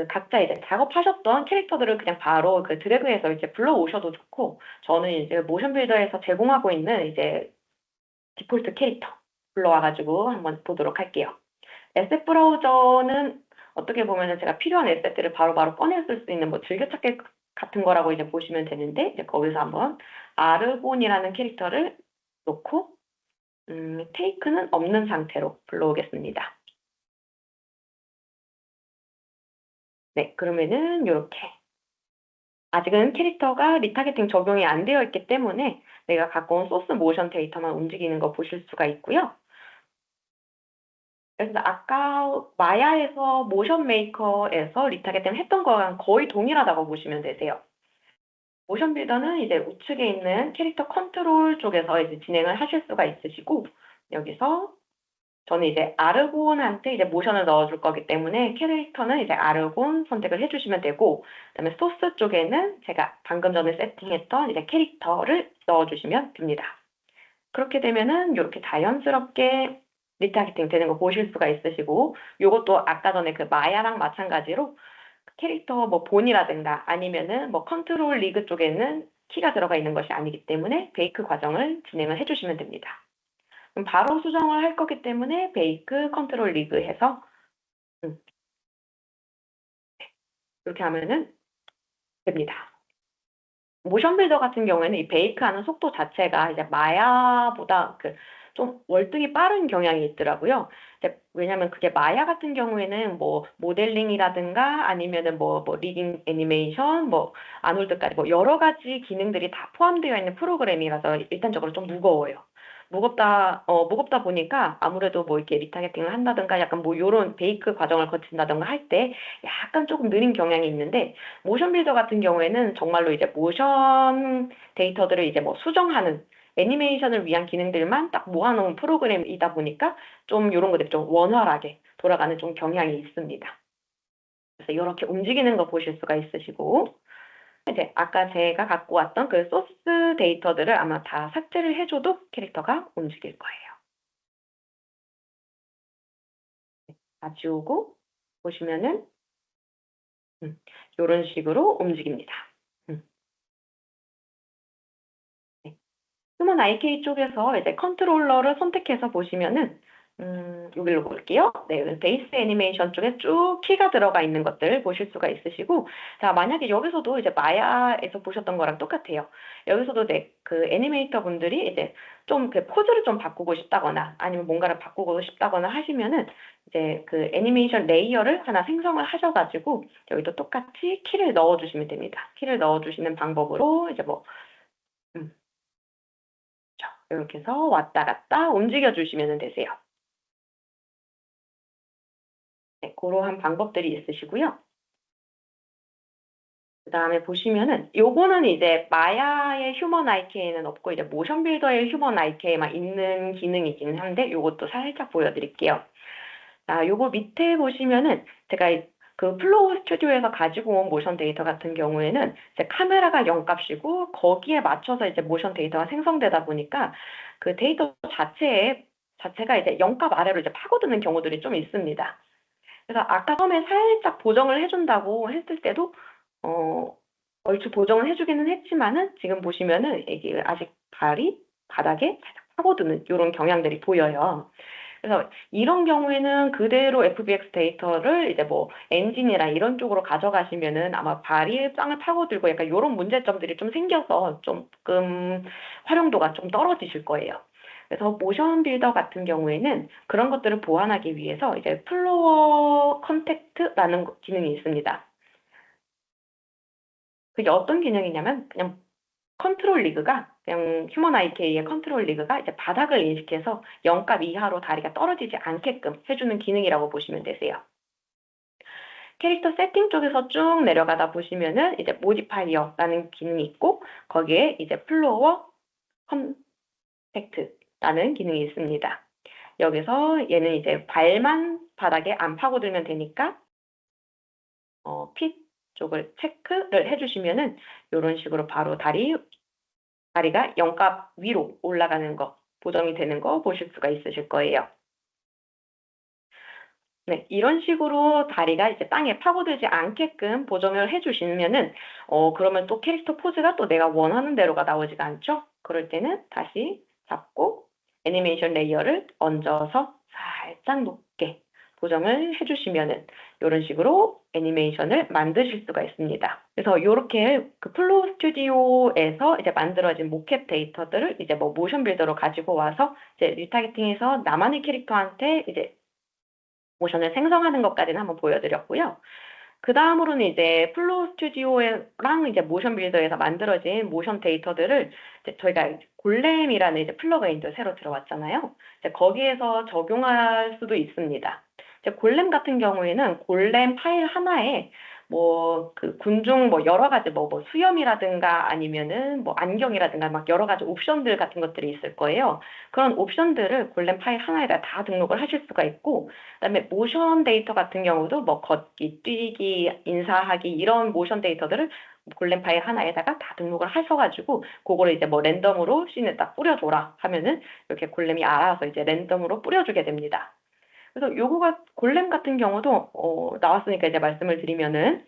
각자 이제 작업하셨던 캐릭터들을 그냥 바로 그 드래그해서 이제 불러오셔도 좋고, 저는 이제 모션 빌더에서 제공하고 있는 이제 디폴트 캐릭터 불러와가지고 한번 보도록 할게요. 에셋 브라우저는 어떻게 보면은 제가 필요한 에셋들을 바로바로 꺼내 쓸 수 있는 뭐 즐겨찾기 같은 거라고 이제 보시면 되는데, 이제 거기서 한번 아르곤이라는 캐릭터를 놓고, 테이크는 없는 상태로 불러오겠습니다. 네, 그러면은 이렇게 아직은 캐릭터가 리타겟팅 적용이 안 되어 있기 때문에 내가 갖고 온 소스 모션 데이터만 움직이는 거 보실 수가 있고요. 그래서 아까 마야에서 모션 메이커에서 리타겟팅 했던 거랑 거의 동일하다고 보시면 되세요. 모션 빌더는 이제 우측에 있는 캐릭터 컨트롤 쪽에서 이제 진행을 하실 수가 있으시고, 여기서 저는 이제 아르곤한테 이제 모션을 넣어줄 거기 때문에 캐릭터는 이제 아르곤 선택을 해주시면 되고, 그다음에 소스 쪽에는 제가 방금 전에 세팅했던 이제 캐릭터를 넣어주시면 됩니다. 그렇게 되면은 이렇게 자연스럽게 리타겟팅 되는 거 보실 수가 있으시고, 요것도 아까 전에 그 마야랑 마찬가지로 캐릭터 뭐 본이라든가 아니면은 뭐 컨트롤 리그 쪽에는 키가 들어가 있는 것이 아니기 때문에 베이크 과정을 진행을 해주시면 됩니다. 그럼 바로 수정을 할 거기 때문에 베이크 컨트롤 리그 해서 이렇게 하면은 됩니다. 모션 빌더 같은 경우에는 이 베이크하는 속도 자체가 이제 마야보다 좀 월등히 빠른 경향이 있더라고요. 왜냐면 그게 마야 같은 경우에는 뭐 모델링이라든가 아니면은 뭐 리딩 애니메이션, 뭐 아놀드까지 뭐 여러 가지 기능들이 다 포함되어 있는 프로그램이라서 일단적으로 좀 무거워요. 무겁다 보니까 아무래도 뭐 이렇게 리타겟팅을 한다든가 약간 뭐 요런 베이크 과정을 거친다든가 할 때 약간 조금 느린 경향이 있는데, 모션 빌더 같은 경우에는 정말로 이제 모션 데이터들을 이제 뭐 수정하는 애니메이션을 위한 기능들만 딱 모아놓은 프로그램이다 보니까 좀 이런 것들이 좀 원활하게 돌아가는 좀 경향이 있습니다. 그래서 이렇게 움직이는 거 보실 수가 있으시고, 이제 아까 제가 갖고 왔던 그 소스 데이터들을 아마 다 삭제를 해줘도 캐릭터가 움직일 거예요. 다 지우고 보시면은 이런 식으로 움직입니다. 네. 휴먼 IK 쪽에서 이제 컨트롤러를 선택해서 보시면은 여기로 볼게요. 네, 베이스 애니메이션 쪽에 쭉 키가 들어가 있는 것들 보실 수가 있으시고, 자, 만약에 여기서도 이제 마야에서 보셨던 거랑 똑같아요. 여기서도 네, 그 애니메이터 분들이 이제 좀 그 포즈를 좀 바꾸고 싶다거나 아니면 뭔가를 바꾸고 싶다거나 하시면은 이제 그 애니메이션 레이어를 하나 생성을 하셔가지고 여기도 똑같이 키를 넣어주시면 됩니다. 키를 넣어주시는 방법으로 이제 뭐 자, 이렇게 해서 왔다 갔다 움직여 주시면 되세요. 네, 그러한 방법들이 있으시고요. 그 다음에 보시면은 요거는 이제 마야의 휴먼 IK는 없고 이제 모션 빌더의 휴먼 IK만 있는 기능이긴 한데 요것도 살짝 보여드릴게요. 자, 요거 밑에 보시면은 제가 그 플로우 스튜디오에서 가지고 온 모션 데이터 같은 경우에는 이제 카메라가 0값이고 거기에 맞춰서 이제 모션 데이터가 생성되다 보니까 그 데이터 자체가 이제 0값 아래로 이제 파고드는 경우들이 좀 있습니다. 그래서 아까 처음에 살짝 보정을 해준다고 했을 때도 얼추 보정을 해주기는 했지만은 지금 보시면은 이게 아직 발이 바닥에 살짝 파고드는 이런 경향들이 보여요. 그래서 이런 경우에는 그대로 FBX 데이터를 이제 뭐 엔진이나 이런 쪽으로 가져가시면은 아마 발이 땅을 파고들고 약간 요런 문제점들이 좀 생겨서 조금 활용도가 좀 떨어지실 거예요. 그래서 모션 빌더 같은 경우에는 그런 것들을 보완하기 위해서 이제 플로어 컨택트라는 기능이 있습니다. 그게 어떤 기능이냐면 그냥 컨트롤 리그가 그냥 휴먼 IK의 컨트롤 리그가 이제 바닥을 인식해서 0값 이하로 다리가 떨어지지 않게끔 해주는 기능이라고 보시면 되세요. 캐릭터 세팅 쪽에서 쭉 내려가다 보시면은 이제 모디파이어라는 기능이 있고 거기에 이제 플로어 컨택트라는 기능이 있습니다. 여기서 얘는 이제 발만 바닥에 안 파고들면 되니까 핏 쪽을 체크를 해주시면은 이런 식으로 바로 다리가 0값 위로 올라가는 거, 보정이 되는 거 보실 수가 있으실 거예요. 네, 이런 식으로 다리가 이제 땅에 파고들지 않게끔 보정을 해주시면은, 그러면 또 캐릭터 포즈가 또 내가 원하는 대로가 나오지가 않죠? 그럴 때는 다시 잡고 애니메이션 레이어를 얹어서 살짝 높게 보정을 해주시면은 이런 식으로 애니메이션을 만드실 수가 있습니다. 그래서 이렇게 그 플로우 스튜디오에서 이제 만들어진 모캡 데이터들을 이제 뭐 모션 빌더로 가지고 와서 이제 리타겟팅해서 나만의 캐릭터한테 이제 모션을 생성하는 것까지는 한번 보여드렸고요. 그 다음으로는 이제 플로우 스튜디오랑 이제 모션 빌더에서 만들어진 모션 데이터들을 이제 저희가 골렘이라는 이제 플러그인도 새로 들어왔잖아요. 이제 거기에서 적용할 수도 있습니다. 이제 골렘 같은 경우에는 골렘 파일 하나에 뭐 그 군중 뭐 여러 가지 뭐 수염이라든가 아니면은 뭐 안경이라든가 막 여러 가지 옵션들 같은 것들이 있을 거예요. 그런 옵션들을 골렘 파일 하나에다 다 등록을 하실 수가 있고 그다음에 모션 데이터 같은 경우도 뭐 걷기, 뛰기, 인사하기 이런 모션 데이터들을 골렘 파일 하나에다가 다 등록을 하셔가지고 그거를 이제 뭐 랜덤으로 씬에 딱 뿌려줘라 하면은 이렇게 골렘이 알아서 이제 랜덤으로 뿌려주게 됩니다. 그래서 요거가 골렘 같은 경우도 나왔으니까 이제 말씀을 드리면은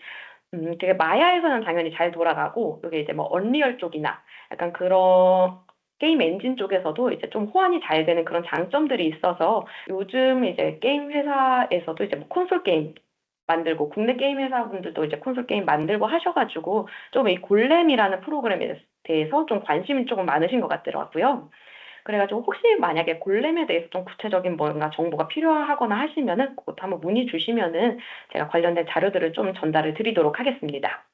되게 마야에서는 당연히 잘 돌아가고 이게 이제 뭐 언리얼 쪽이나 약간 그런 게임 엔진 쪽에서도 이제 좀 호환이 잘 되는 그런 장점들이 있어서 요즘 이제 게임 회사에서도 이제 뭐 콘솔 게임 만들고 국내 게임 회사분들도 이제 콘솔 게임 만들고 하셔가지고 좀 이 골렘이라는 프로그램에 대해서 좀 관심이 조금 많으신 것 같더라고요. 그래가지고 혹시 만약에 골렘에 대해서 좀 구체적인 뭔가 정보가 필요하거나 하시면은 그것도 한번 문의 주시면은 제가 관련된 자료들을 좀 전달을 드리도록 하겠습니다.